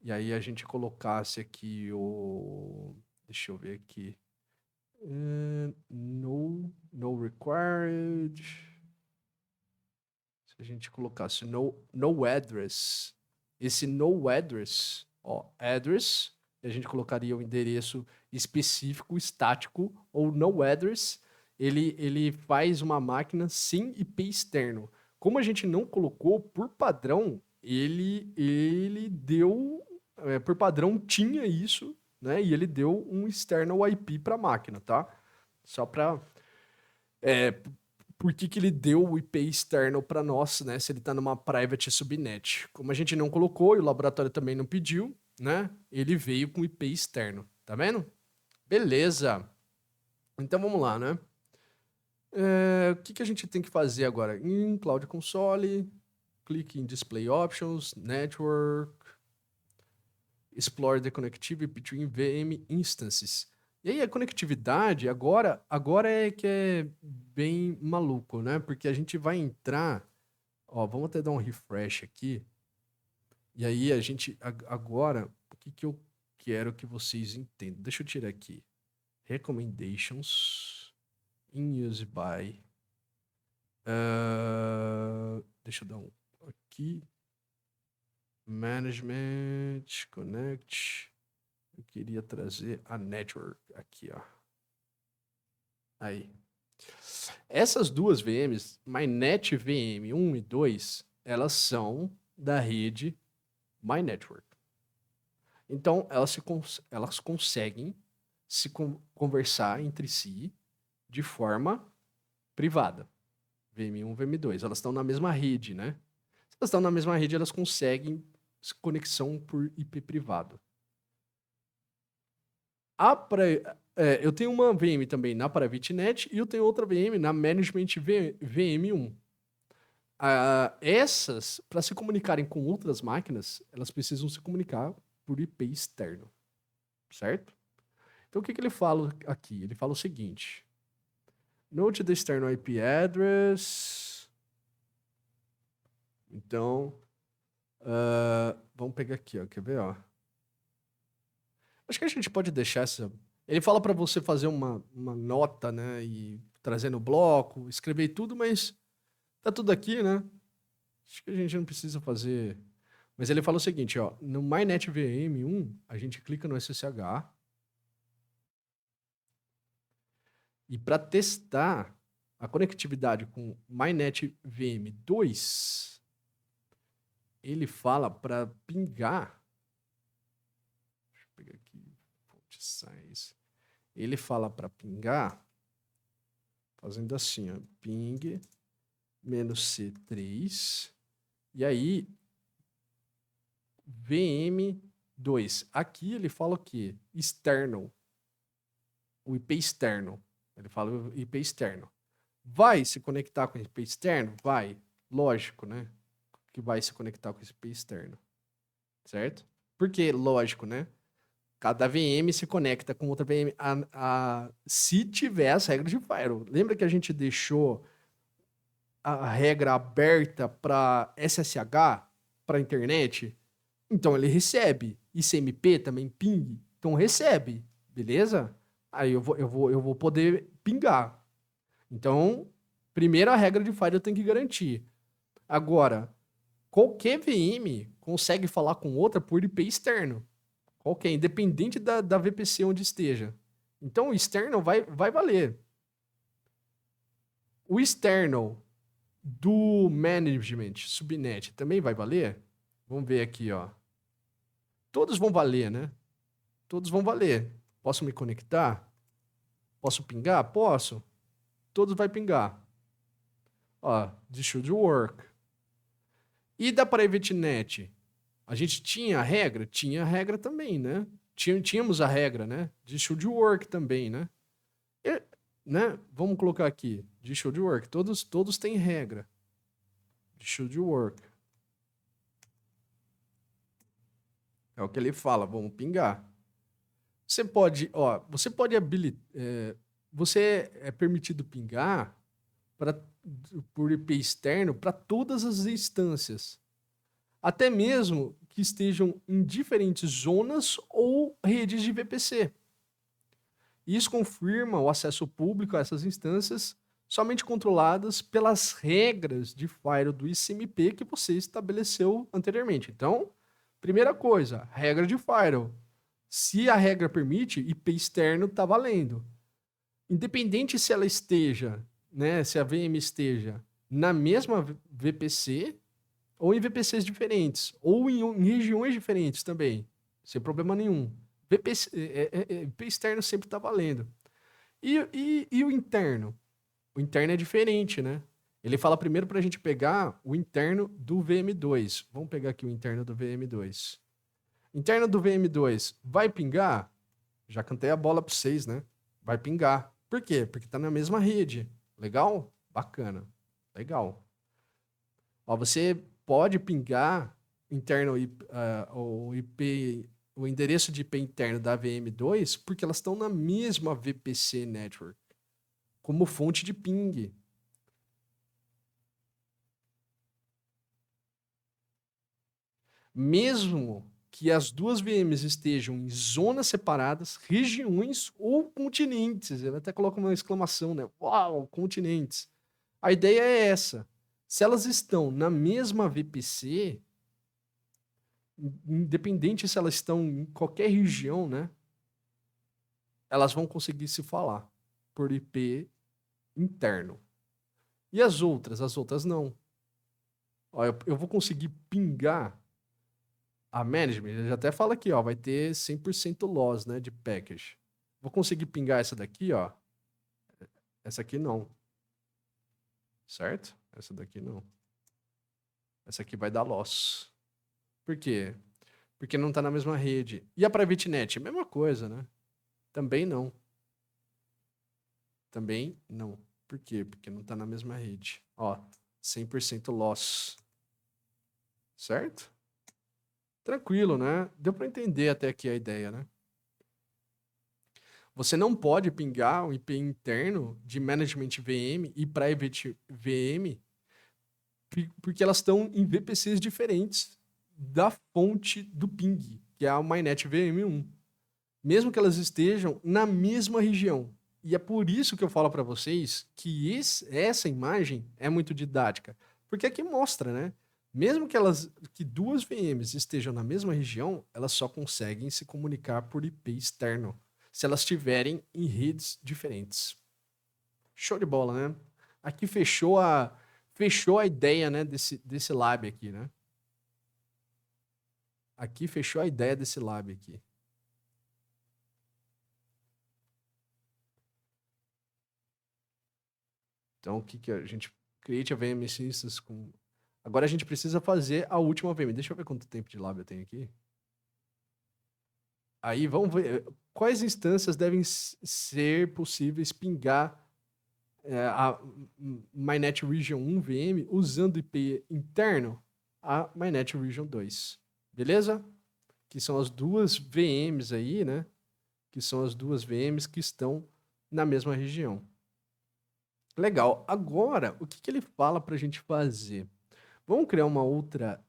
E aí a gente colocasse aqui o... Deixa eu ver aqui. No required. Se a gente colocasse no address. Esse no address, ó, address, a gente colocaria o endereço específico, estático, ou no address, ele faz uma máquina sem IP externo. Como a gente não colocou, por padrão, ele deu, por padrão tinha isso, né? E ele deu um external IP para a máquina, tá? Só para por que ele deu o IP externo para nós, né? Se ele está numa private subnet. Como a gente não colocou e o laboratório também não pediu, né? Ele veio com IP externo, tá vendo? Beleza. Então vamos lá, né? O que a gente tem que fazer agora? Em Cloud Console, clique em Display Options, Network, Explore the Connectivity between VM Instances. E aí a conectividade agora é que é bem maluco, né? Porque a gente vai entrar, ó, vamos até dar um refresh aqui. E aí a gente agora, o que eu quero que vocês entendam? Deixa eu tirar aqui. Recommendations in use by. Deixa eu dar um aqui. Management, connect. Eu queria trazer a network aqui, ó. Aí. Essas duas VMs, MyNet VM 1 e 2, elas são da rede MyNetwork. Então, elas conseguem se conversar entre si de forma privada. VM1, VM2. Elas estão na mesma rede, né? Se elas estão na mesma rede, elas conseguem conexão por IP privado. Eu tenho uma VM também na PrivateNet e eu tenho outra VM na Management VM1. Essas, para se comunicarem com outras máquinas, elas precisam se comunicar por IP externo, certo? Então, o que ele fala aqui? Ele fala o seguinte: Note the external IP address. Então, vamos pegar aqui, ó, quer ver, ó? Acho que a gente pode deixar essa... Ele fala para você fazer uma nota, né, e trazer no bloco, escrever tudo, mas tá tudo aqui, né? Acho que a gente não precisa fazer... Mas ele fala o seguinte, ó, no MyNet VM1, a gente clica no SSH e para testar a conectividade com MyNet VM2, ele fala para pingar... Deixa eu pegar aqui, font size. Ele fala para pingar fazendo assim, ó, ping -C3 e aí VM2. Aqui ele fala o quê? External. o IP externo. Ele fala o IP externo. Vai se conectar com o IP externo? Vai. Lógico, né? Que vai se conectar com esse IP externo. Certo? Por que lógico, né? Cada VM se conecta com outra VM se tiver as regras de firewall. Lembra que a gente deixou a regra aberta para SSH, para internet? Então ele recebe. ICMP também ping. Então recebe. Beleza? Aí eu vou poder pingar. Então, primeiro a regra de firewall tem que garantir. Agora, qualquer VM consegue falar com outra por IP externo. Qualquer, independente da VPC onde esteja. Então, o externo vai valer. O externo do management, subnet, também vai valer? Vamos ver aqui, ó. Todos vão valer, né? Todos vão valer. Posso me conectar? Posso pingar? Posso. Todos vai pingar. Ó, this should work. E da Private Net? A gente tinha a regra? Tinha a regra também, né? Tínhamos a regra, né? This should work também, né? E, né? Vamos colocar aqui. This should work. Todos têm regra. This should work. É o que ele fala. Vamos pingar. Você pode habilitar... você é permitido pingar por IP externo para todas as instâncias. Até mesmo que estejam em diferentes zonas ou redes de VPC. Isso confirma o acesso público a essas instâncias somente controladas pelas regras de firewall do ICMP que você estabeleceu anteriormente. Então, primeira coisa, regra de firewall. Se a regra permite, IP externo está valendo. Independente se ela esteja, né, se a VM esteja na mesma VPC ou em VPCs diferentes, ou em regiões diferentes também, sem problema nenhum. VPC, IP externo sempre está valendo. E o interno? O interno é diferente, né? Ele fala primeiro para a gente pegar o interno do VM2. Vamos pegar aqui o interno do VM2. Interno do VM2 vai pingar? Já cantei a bola para vocês, né? Vai pingar. Por quê? Porque está na mesma rede. Legal? Bacana. Legal. Ó, você pode pingar interno o endereço de IP interno da VM2 porque elas estão na mesma VPC network como fonte de ping. Mesmo que as duas VMs estejam em zonas separadas, regiões ou continentes. Ele até coloca uma exclamação, né? Uau, continentes. A ideia é essa. Se elas estão na mesma VPC, independente se elas estão em qualquer região, né? Elas vão conseguir se falar por IP interno. E as outras? As outras não. Ó, eu vou conseguir pingar a management. Ele já até fala aqui, ó, vai ter 100% loss, né, de package. Vou conseguir pingar essa daqui, ó. Essa aqui não. Certo? Essa daqui não. Essa aqui vai dar loss. Por quê? Porque não está na mesma rede. E a Private Net? Mesma coisa, né? Também não. Também não. Por quê? Porque não está na mesma rede. Ó, 100% loss. Certo? Tranquilo, né? Deu para entender até aqui a ideia, né? Você não pode pingar o IP interno de Management VM e Private VM porque elas estão em VPCs diferentes da fonte do ping, que é a MyNet VM1. Mesmo que elas estejam na mesma região. E é por isso que eu falo para vocês que essa imagem é muito didática. Porque aqui mostra, né? Mesmo que duas VMs estejam na mesma região, elas só conseguem se comunicar por IP externo, se elas estiverem em redes diferentes. Show de bola, né? Aqui fechou a ideia, né, desse lab aqui, né? Aqui fechou a ideia desse lab aqui. Então, o que a gente create a VM instance com... Agora a gente precisa fazer a última VM. Deixa eu ver quanto tempo de lab eu tenho aqui. Aí vamos ver quais instâncias devem ser possíveis pingar a MyNet Region 1 VM usando IP interno a MyNet Region 2. Beleza? Que são as duas VMs aí, né? Que são as duas VMs que estão na mesma região. Legal. Agora, o que ele fala para a gente fazer? Vamos criar uma outra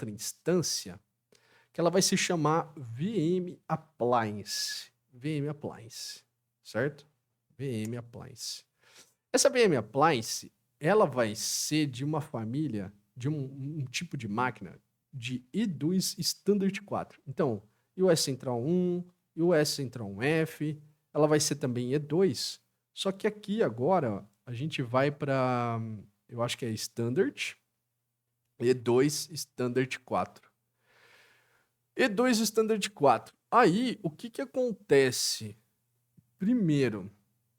instância que ela vai se chamar VM Appliance. VM Appliance, certo? VM Appliance. Essa VM Appliance, ela vai ser de uma família, de um tipo de máquina de E2 Standard 4. Então, iOS Central 1, iOS Central 1F, ela vai ser também E2, só que aqui agora a gente vai para, eu acho que é Standard, E2 Standard 4. E2 Standard 4. Aí, o que acontece? Primeiro,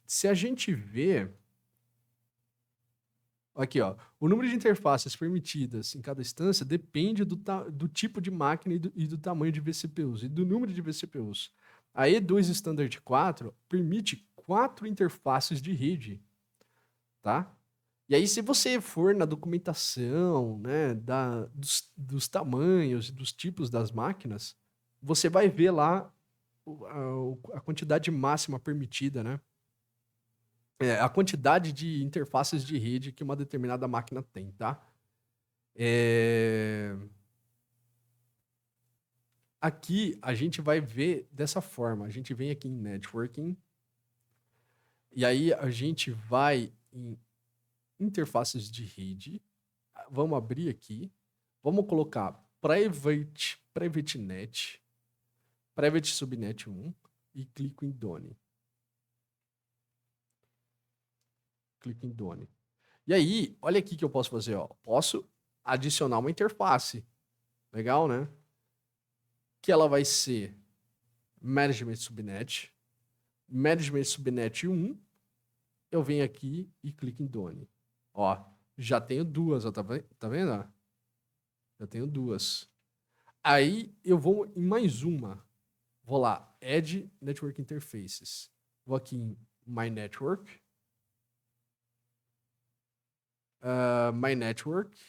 se a gente vê aqui, ó, o número de interfaces permitidas em cada instância depende do tipo de máquina e do tamanho de vCPUs e do número de vCPUs. A E2 Standard 4 permite 4 interfaces de rede, tá? E aí, se você for na documentação, né, dos tamanhos e dos tipos das máquinas, você vai ver lá a quantidade máxima permitida, né? A quantidade de interfaces de rede que uma determinada máquina tem, tá? Aqui a gente vai ver dessa forma. A gente vem aqui em Networking, e aí a gente vai em interfaces de rede. Vamos abrir aqui. Vamos colocar Private Net, Private Subnet 1 e clico em Done. Clico em Done. E aí, olha aqui que eu posso fazer, ó. Posso adicionar uma interface. Legal, né? Que ela vai ser Management Subnet. Management Subnet 1. Eu venho aqui e clico em Done. Ó, já tenho duas, ó, tá vendo? Já tenho duas. Aí eu vou em mais uma. Vou lá, Add Network Interfaces. Vou aqui em My Network. My Network.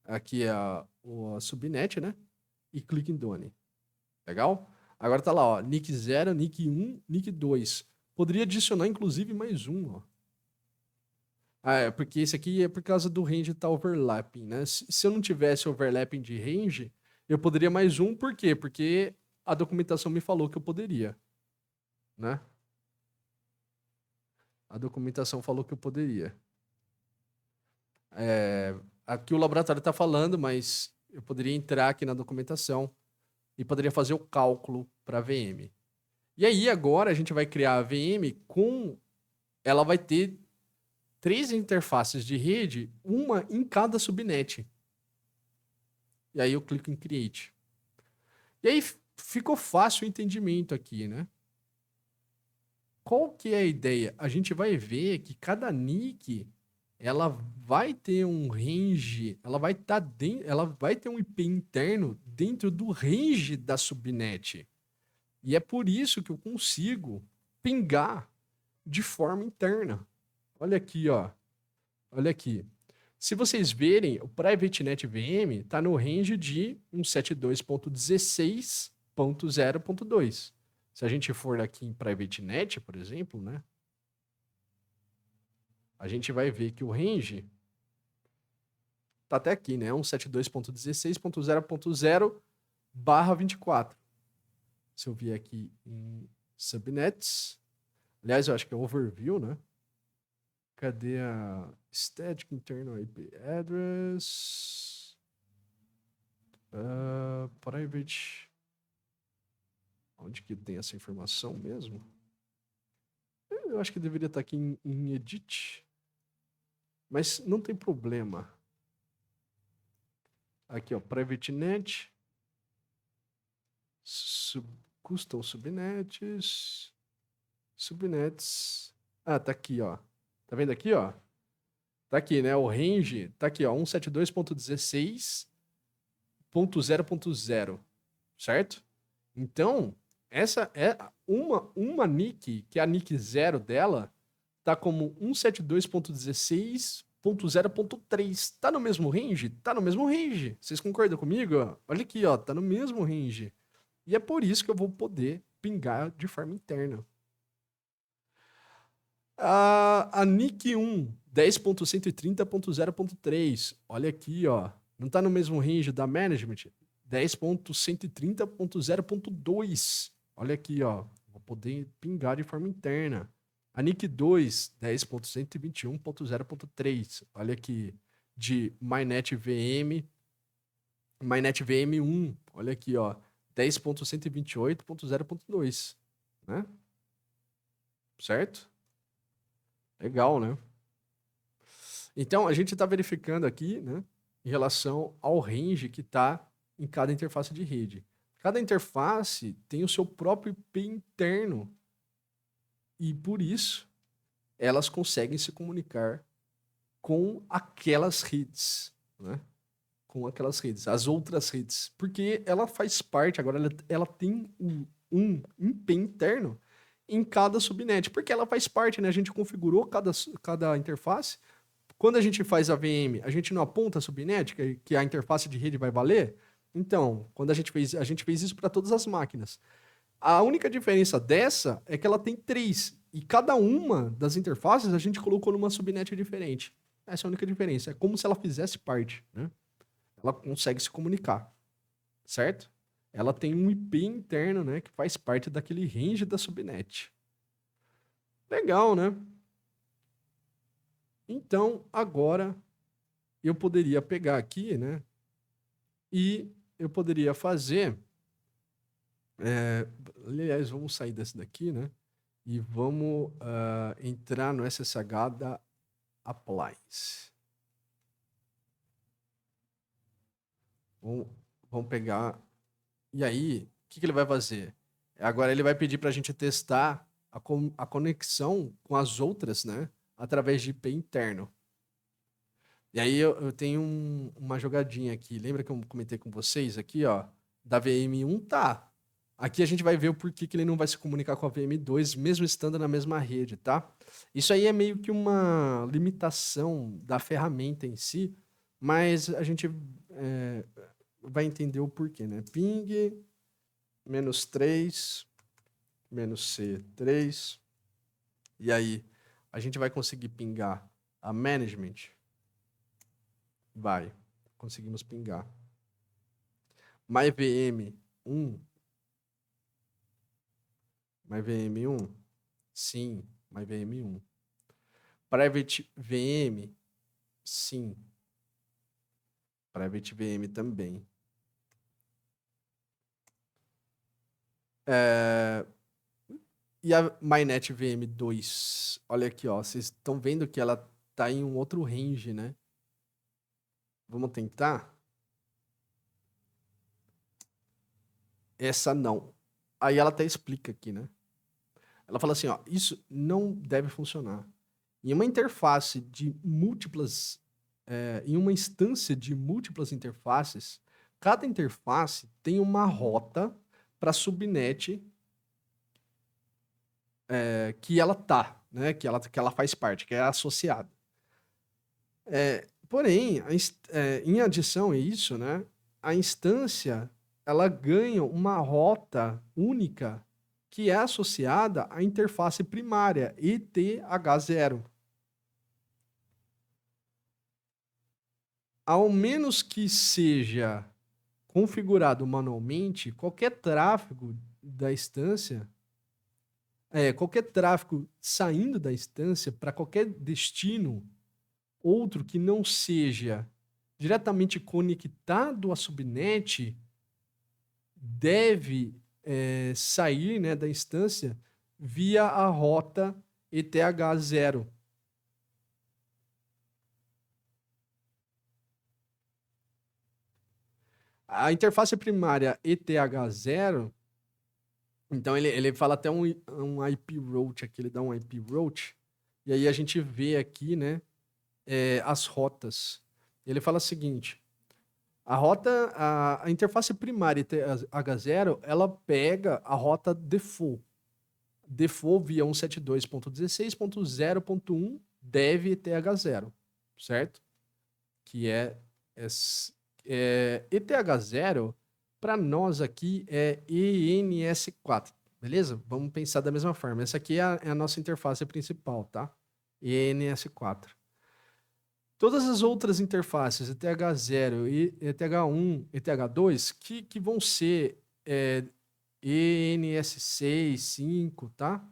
Aqui é a subnet, né? E clico em Done. Legal? Agora tá lá, ó, nick 0, nick 1, nick 2. Poderia adicionar, inclusive, mais um, ó. Porque esse aqui é por causa do range tá overlapping, né? Se eu não tivesse overlapping de range, eu poderia mais um, por quê? Porque a documentação me falou que eu poderia, né? A documentação falou que eu poderia. Aqui o laboratório está falando, mas eu poderia entrar aqui na documentação e poderia fazer o cálculo para a VM. E aí agora a gente vai criar a VM com... Ela vai ter 3 interfaces de rede, uma em cada subnet. E aí eu clico em Create. E aí ficou fácil o entendimento aqui, né? Qual que é a ideia? A gente vai ver que cada NIC ela vai ter um range, ela vai ter um IP interno dentro do range da subnet. E é por isso que eu consigo pingar de forma interna. Olha aqui, ó. Olha aqui. Se vocês verem, o PrivateNet VM está no range de 172.16.0.2. Se a gente for aqui em PrivateNet, por exemplo, né? A gente vai ver que o range tá até aqui, né? 172.16.0.0/24. Se eu vier aqui em subnets, aliás, eu acho que é overview, né? Cadê a static internal IP address? Private. Onde que tem essa informação mesmo? Eu acho que deveria estar aqui em edit. Mas não tem problema. Aqui, ó, PrivateNet. Custom subnets. Subnets. Tá aqui, ó. Tá vendo aqui, ó? Tá aqui, né? O range tá aqui, ó. 172.16.0.0. Certo? Então, essa é uma NIC, que é a NIC 0 dela, tá como 172.16.0.3. Tá no mesmo range? Tá no mesmo range. Vocês concordam comigo? Olha aqui, ó, tá no mesmo range. E é por isso que eu vou poder pingar de forma interna. A NIC 1, 10.130.0.3. Olha aqui, ó. Não tá no mesmo range da Management? 10.130.0.2. Olha aqui, ó. Vou poder pingar de forma interna. A NIC 2, 10.121.0.3. Olha aqui. De MyNet VM. MyNet VM1. Olha aqui, ó. 10.128.0.2. Né? Certo? Legal, né? Então, a gente está verificando aqui, né, em relação ao range que está em cada interface de rede. Cada interface tem o seu próprio IP interno e, por isso, elas conseguem se comunicar com aquelas redes, né? Com aquelas redes, as outras redes. Porque ela faz parte, agora ela tem um IP interno em cada subnet, porque ela faz parte, né? A gente configurou cada interface. Quando a gente faz a VM, a gente não aponta a subnet, que a interface de rede vai valer? Então, quando a gente fez isso para todas as máquinas. A única diferença dessa é que ela tem 3. E cada uma das interfaces a gente colocou numa subnet diferente. Essa é a única diferença. É como se ela fizesse parte, né? Ela consegue se comunicar, certo? Ela tem um IP interno, né, que faz parte daquele range da subnet. Legal, né? Então, agora eu poderia pegar aqui, né? E eu poderia fazer. Aliás, vamos sair desse daqui, né? E vamos entrar no SSH da Appliance. Vamos pegar. E aí, o que ele vai fazer? Agora ele vai pedir para a gente testar a conexão com as outras, né? Através de IP interno. E aí eu tenho uma jogadinha aqui. Lembra que eu comentei com vocês aqui, ó? Da VM1 tá. Aqui a gente vai ver o porquê que ele não vai se comunicar com a VM2, mesmo estando na mesma rede, tá? Isso aí é meio que uma limitação da ferramenta em si, mas a gente vai entender o porquê, né? Ping -3 -C3. E aí, a gente vai conseguir pingar a management? Vai. Conseguimos pingar. MyVM1. MyVM1? Sim, MyVM1. Private VM? Sim. Private VM também. E a MyNet VM2? Olha aqui, ó. Vocês estão vendo que ela tá em um outro range, né? Vamos tentar? Essa não. Aí ela até explica aqui, né? Ela fala assim, ó, isso não deve funcionar. Em uma interface de múltiplas, em uma instância de múltiplas interfaces, cada interface tem uma rota para subnet que ela tá, né? Que ela faz parte, que é associada. Porém, em adição a isso, né? A instância ela ganha uma rota única que é associada à interface primária, ETH0. Ao menos que seja configurado manualmente, qualquer tráfego da instância, qualquer tráfego saindo da instância para qualquer destino outro que não seja diretamente conectado à subnet deve sair, né, da instância via a rota ETH0. A interface primária ETH0, então ele fala até um IP route aqui, ele dá um IP route, e aí a gente vê aqui, né, as rotas. Ele fala o seguinte, A interface primária ETH0, ela pega a rota default. Default via 172.16.0.1 dev ETH0, certo? Que ETH0, para nós aqui, é ENS4, beleza? Vamos pensar da mesma forma. Essa aqui é a nossa interface principal, tá? ENS4. Todas as outras interfaces, ETH0, ETH1, ETH2, que vão ser ENS6, 5, tá?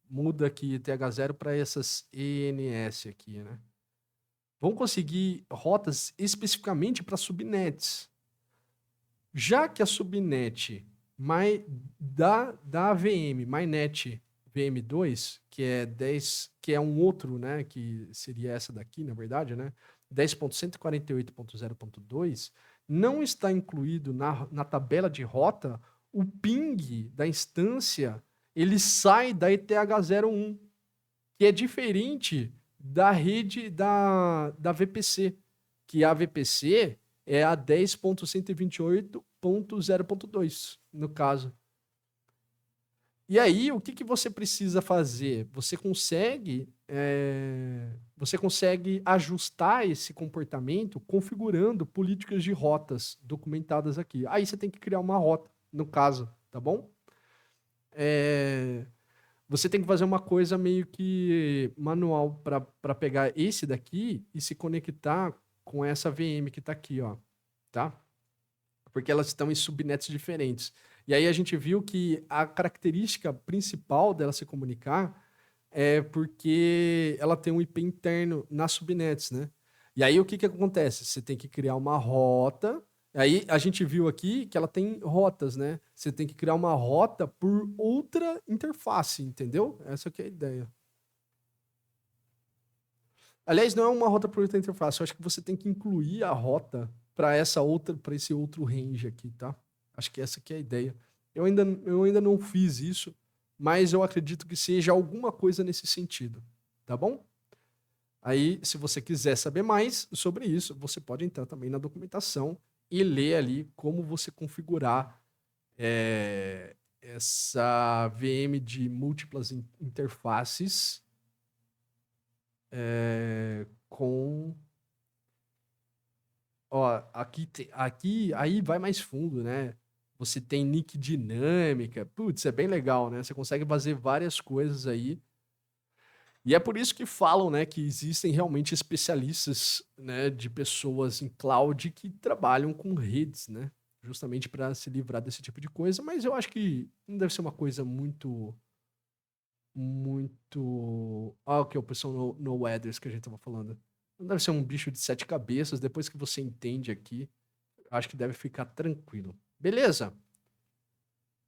Muda aqui ETH0 para essas ENS aqui, né? Vão conseguir rotas especificamente para subnets. Já que a subnet da VM, MyNet VM2, que é 10, que é um outro, né, que seria essa daqui, na verdade, né, 10.148.0.2, não está incluído na tabela de rota o ping da instância, ele sai da ETH01, que é diferente da rede da VPC, que a VPC é a 10.128.0.2, no caso. E aí, o que você precisa fazer? Você consegue ajustar esse comportamento configurando políticas de rotas documentadas aqui. Aí você tem que criar uma rota, no caso, tá bom? Você tem que fazer uma coisa meio que manual para pegar esse daqui e se conectar com essa VM que está aqui, ó, tá? Porque elas estão em subnets diferentes. E aí a gente viu que a característica principal dela se comunicar é porque ela tem um IP interno nas subnets, né? E aí o que acontece? Você tem que criar uma rota. Aí a gente viu aqui que ela tem rotas, né? Você tem que criar uma rota por outra interface, entendeu? Essa que é a ideia. Aliás, não é uma rota por outra interface. Eu acho que você tem que incluir a rota para esse outro range aqui, tá? Acho que essa que é a ideia. Eu ainda não fiz isso, mas eu acredito que seja alguma coisa nesse sentido, tá bom? Aí, se você quiser saber mais sobre isso, você pode entrar também na documentação e ler ali como você configurar essa VM de múltiplas interfaces com... Ó, aqui, aí vai mais fundo, né? Você tem nick dinâmica. Putz, é bem legal, né? Você consegue fazer várias coisas aí. E é por isso que falam, né, que existem realmente especialistas, né, de pessoas em cloud que trabalham com redes, né? Justamente para se livrar desse tipo de coisa. Mas eu acho que não deve ser uma coisa muito... Ah, o que é o pessoal no Weathers que a gente tava falando. Não deve ser um bicho de 7 cabeças. Depois que você entende aqui, acho que deve ficar tranquilo. Beleza?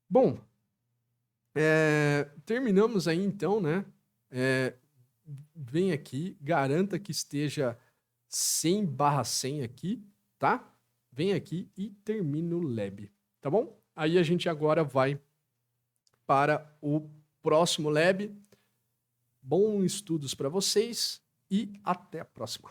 Bom, terminamos aí então, né? Vem aqui, garanta que esteja 100/100 aqui, tá? Vem aqui e termina o lab, tá bom? Aí a gente agora vai para o próximo lab. Bons estudos para vocês e até a próxima.